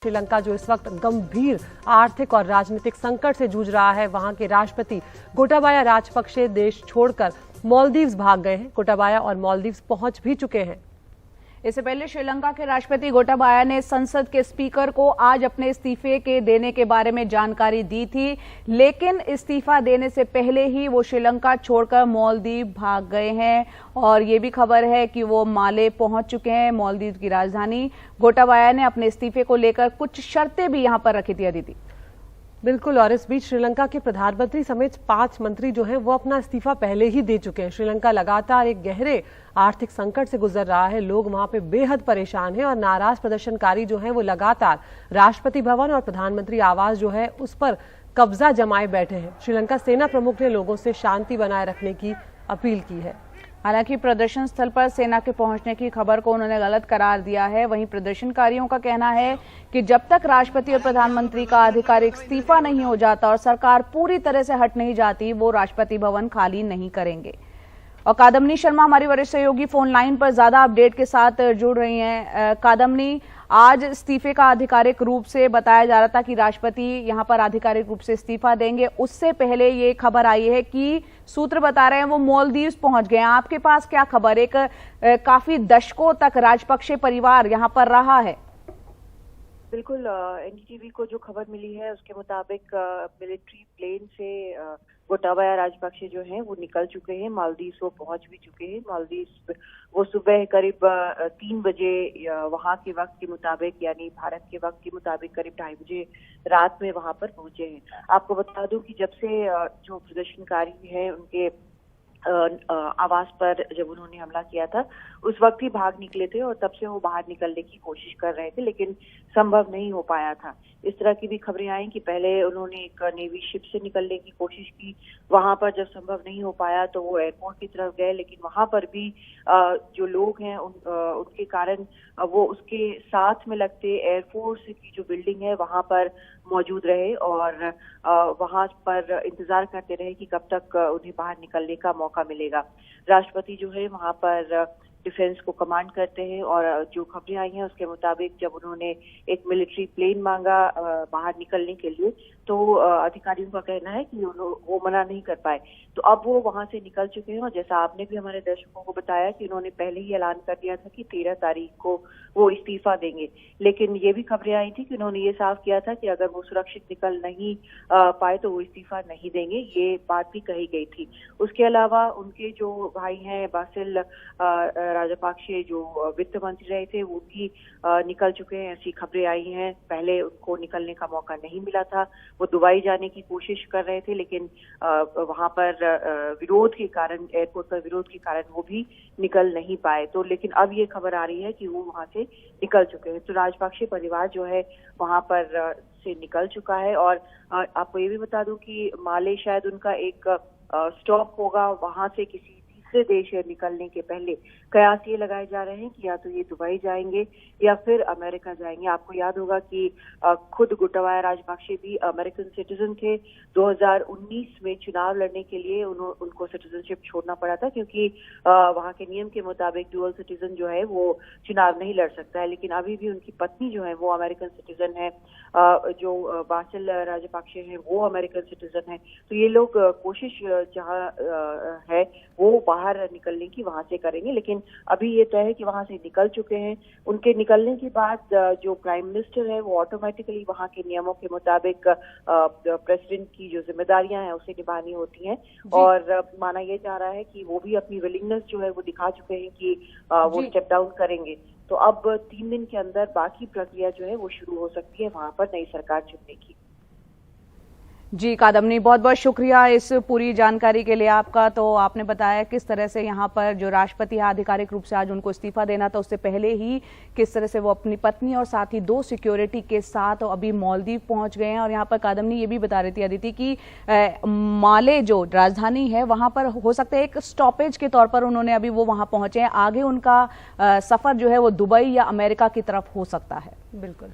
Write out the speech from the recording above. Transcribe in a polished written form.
श्रीलंका जो इस वक्त गंभीर आर्थिक और राजनीतिक संकट से जूझ रहा है, वहां के राष्ट्रपति गोटाबाया राजपक्षे देश छोड़कर मालदीव्स भाग गए हैं। गोटाबाया और मालदीव्स पहुंच भी चुके हैं। इससे पहले श्रीलंका के राष्ट्रपति गोटाबाया ने संसद के स्पीकर को आज अपने इस्तीफे के देने के बारे में जानकारी दी थी, लेकिन इस्तीफा देने से पहले ही वो श्रीलंका छोड़कर मालदीव भाग गए हैं। और ये भी खबर है कि वो माले पहुंच चुके हैं, मालदीव की राजधानी। गोटाबाया ने अपने इस्तीफे को लेकर कुछ शर्तें भी यहां पर रखी थी अदिति। बिल्कुल, और इस बीच श्रीलंका के प्रधानमंत्री समेत 5 मंत्री जो हैं वो अपना इस्तीफा पहले ही दे चुके हैं। श्रीलंका लगातार एक गहरे आर्थिक संकट से गुजर रहा है। लोग वहां पे बेहद परेशान हैं और नाराज प्रदर्शनकारी जो हैं वो लगातार राष्ट्रपति भवन और प्रधानमंत्री आवास जो है उस पर कब्जा जमाए बैठे हैं। श्रीलंका सेना प्रमुख ने लोगों से शांति बनाए रखने की अपील की है। हालांकि प्रदर्शन स्थल पर सेना के पहुंचने की खबर को उन्होंने गलत करार दिया है। वहीं प्रदर्शनकारियों का कहना है कि जब तक राष्ट्रपति और प्रधानमंत्री का आधिकारिक इस्तीफा नहीं हो जाता और सरकार पूरी तरह से हट नहीं जाती, वो राष्ट्रपति भवन खाली नहीं करेंगे। और कादम्बनी शर्मा हमारी वरिष्ठ सहयोगी फोन लाइन पर ज्यादा अपडेट के साथ जुड़ रही हैं। कादम्बनी, आज इस्तीफे का आधिकारिक रूप से बताया जा रहा था कि राष्ट्रपति यहां पर आधिकारिक रूप से इस्तीफा देंगे। उससे पहले ये खबर आई है कि सूत्र बता रहे हैं वो मालदीव्स पहुंच गए हैं। आपके पास क्या खबर? एक काफी दशकों तक राजपक्षे परिवार यहां पर रहा है। बिल्कुल, एनडीटीवी को जो खबर मिली है उसके मुताबिक मिलिट्री प्लेन से गोटाबाया राजपक्षे जो हैं वो निकल चुके हैं। मालदीव्स वो पहुंच भी चुके हैं। मालदीव्स वो सुबह करीब 3 बजे वहां के वक्त के मुताबिक, यानी भारत के वक्त के मुताबिक करीब 2:30 बजे रात में वहां पर पहुंचे हैं। आपको बता दूं कि जब से जो प्रदर्शनकारी हैं उनके आवास पर जब उन्होंने हमला किया था उस वक्त ही भाग निकले थे और तब से वो बाहर निकलने की कोशिश कर रहे थे, लेकिन संभव नहीं हो पाया था। इस तरह की भी खबरें आई कि पहले उन्होंने एक नेवी शिप से निकलने की कोशिश की, वहां पर जब संभव नहीं हो पाया तो वो एयरपोर्ट की तरफ गए, लेकिन वहां पर भी जो लोग हैं उनके कारण वो उसके साथ में लगते एयरफोर्स की जो बिल्डिंग है वहां पर मौजूद रहे और वहां पर इंतजार करते रहे कि कब तक उन्हें बाहर निकलने का मौका मिलेगा। राष्ट्रपति जो है वहां पर डिफेंस को कमांड करते हैं और जो खबरें आई हैं उसके मुताबिक जब उन्होंने एक मिलिट्री प्लेन मांगा बाहर निकलने के लिए तो अधिकारियों का कहना है कि वो मना नहीं कर पाए। तो अब वो वहां से निकल चुके हैं और जैसा आपने भी हमारे दर्शकों को बताया कि उन्होंने पहले ही ऐलान कर दिया था कि 13 तारीख को वो इस्तीफा देंगे, लेकिन ये भी खबरें आई थी कि उन्होंने ये साफ किया था कि अगर वो सुरक्षित निकल नहीं पाए तो वो इस्तीफा नहीं देंगे, ये बात भी कही गई थी। उसके अलावा उनके जो भाई हैं बासिल राजपक्षे जो वित्त मंत्री रहे थे वो भी निकल चुके हैं, ऐसी खबरें आई हैं। पहले उनको निकलने का मौका नहीं मिला था, वो दुबई जाने की कोशिश कर रहे थे, लेकिन वहां पर विरोध के कारण, एयरपोर्ट पर विरोध के कारण वो भी निकल नहीं पाए। तो लेकिन अब ये खबर आ रही है कि वो वहां से निकल चुके हैं। तो राजपक्षे परिवार जो है वहां पर से निकल चुका है। और आपको ये भी बता दूं कि माले शायद उनका एक स्टॉप होगा, वहां से किसी तीसरे देश निकलने के पहले कयास ये लगाए जा रहे हैं कि या तो ये दुबई जाएंगे या फिर अमेरिका जाएंगे। आपको याद होगा कि खुद गोटाबाया राजपक्षे भी अमेरिकन सिटीजन थे। 2019 में चुनाव लड़ने के लिए उनको सिटीजनशिप छोड़ना पड़ा था क्योंकि वहां के नियम के मुताबिक डुअल सिटीजन जो है वो चुनाव नहीं लड़ सकता है, लेकिन अभी भी उनकी पत्नी जो है वो अमेरिकन सिटीजन है, जो बासिल राजपक्षे हैं वो अमेरिकन सिटीजन है। तो ये लोग कोशिश जहाँ है वो बाहर निकलने की वहां से करेंगे, लेकिन अभी ये तय है कि वहां से निकल चुके हैं। उनके निकलने के बाद जो प्राइम मिनिस्टर है वो ऑटोमेटिकली वहां के नियमों के मुताबिक प्रेसिडेंट की जो जिम्मेदारियां हैं उसे निभानी होती हैं और माना यह जा रहा है कि वो भी अपनी विलिंगनेस जो है वो दिखा चुके हैं कि वो स्टेप डाउन करेंगे। तो अब 3 दिन के अंदर बाकी प्रक्रिया जो है वो शुरू हो सकती है वहां पर नई सरकार चुनने की। जी कादम्बनी, बहुत बहुत शुक्रिया इस पूरी जानकारी के लिए आपका। तो आपने बताया किस तरह से यहाँ पर जो राष्ट्रपति है आधिकारिक रूप से आज उनको इस्तीफा देना था, उससे पहले ही किस तरह से वो अपनी पत्नी और साथ ही 2 सिक्योरिटी के साथ अभी मालदीव पहुंच गए हैं। और यहाँ पर कादम्बनी ये भी बता रही थी अदिति कि माले जो राजधानी है वहां पर हो सकता है एक स्टॉपेज के तौर पर उन्होंने अभी वो वहां पहुंचे हैं, आगे उनका सफर जो है वो दुबई या अमेरिका की तरफ हो सकता है। बिल्कुल।